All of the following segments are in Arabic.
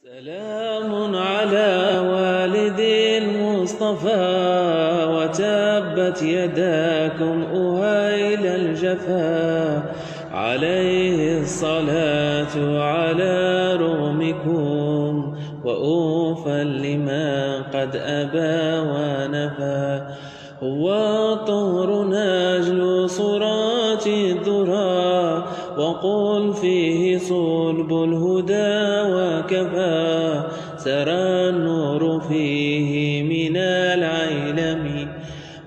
سلام على والد المصطفى وتبت يداكم أهيل الجفا، عليه الصلاة على رغمكم وأوفى لما قد أبى ونفى. هو الطهر نجل صراط الذرى، وقل فيه صلب الهدى وكفى. سرى النور فيه من العيلم،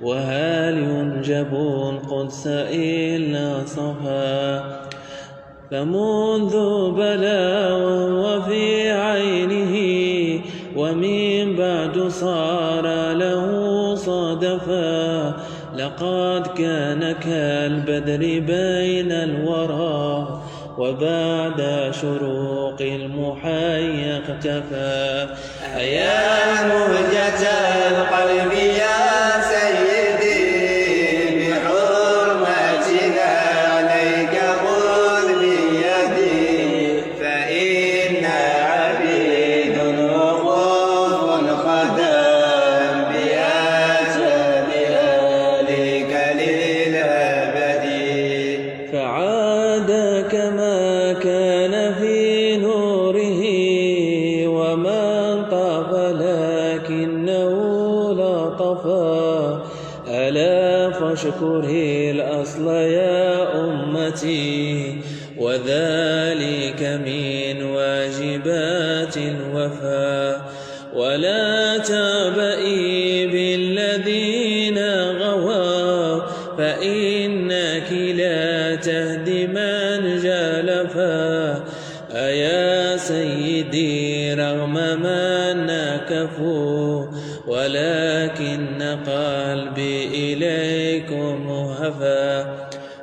وهل ينجب القدس إلا صفا. فمنذ بلا وهو في عينه، ومن بعد صار له صدفا. لقد كان كالبدر بين الورى، وبعد شروق المحيا اختفى. يا مهجة القلب يا سيدي، بحرمتنا عليك خذ بيدي. فإن عبيد وقوف خدم بأسباب آلك للأبد. فعاد كما كان في نوره، ومن طاف لكنه لا طفى. ألا فاشكره الأصل يا أمتي، وذلك من واجبات الوفا. ولا تبئي بالذين غوى، فإنك لا تهدي من جلفا. أيا سيدي رغم من نكفوا، ولكن قلبي إليكم هفا.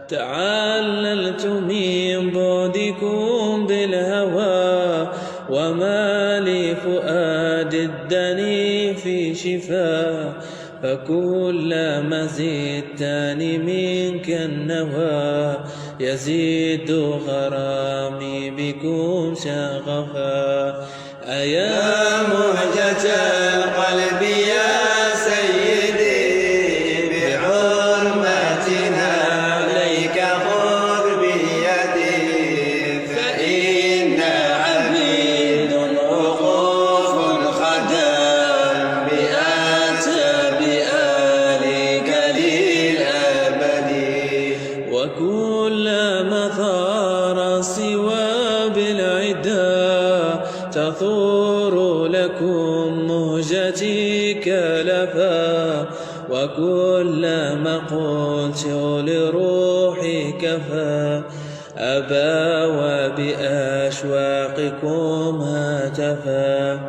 تعللت من بعدكم بالهوى، وما لفؤاد الدني في شفا. فكلما زدتني منك النوى، يزيد غرامي بكم شغفا. يا مهجة القلب يا سيدي، بحرمتنا عليك خذ بيدي. فإن عبيد وقوف خدم بأسباب آلك للأبد. وكلما ثار سوى بالعدا، تثور لكم مهجتي كلفا. وكلما قلت لروحي كفى، أبى وبأشواقكم هتفا.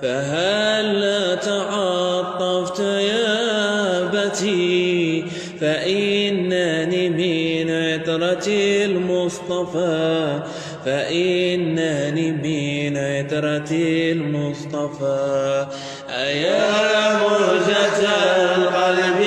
فهل تعطفت يا أبتي، فإنني من عطرة المصطفى. فإنني من عطرة المصطفى. يا مهجة القلب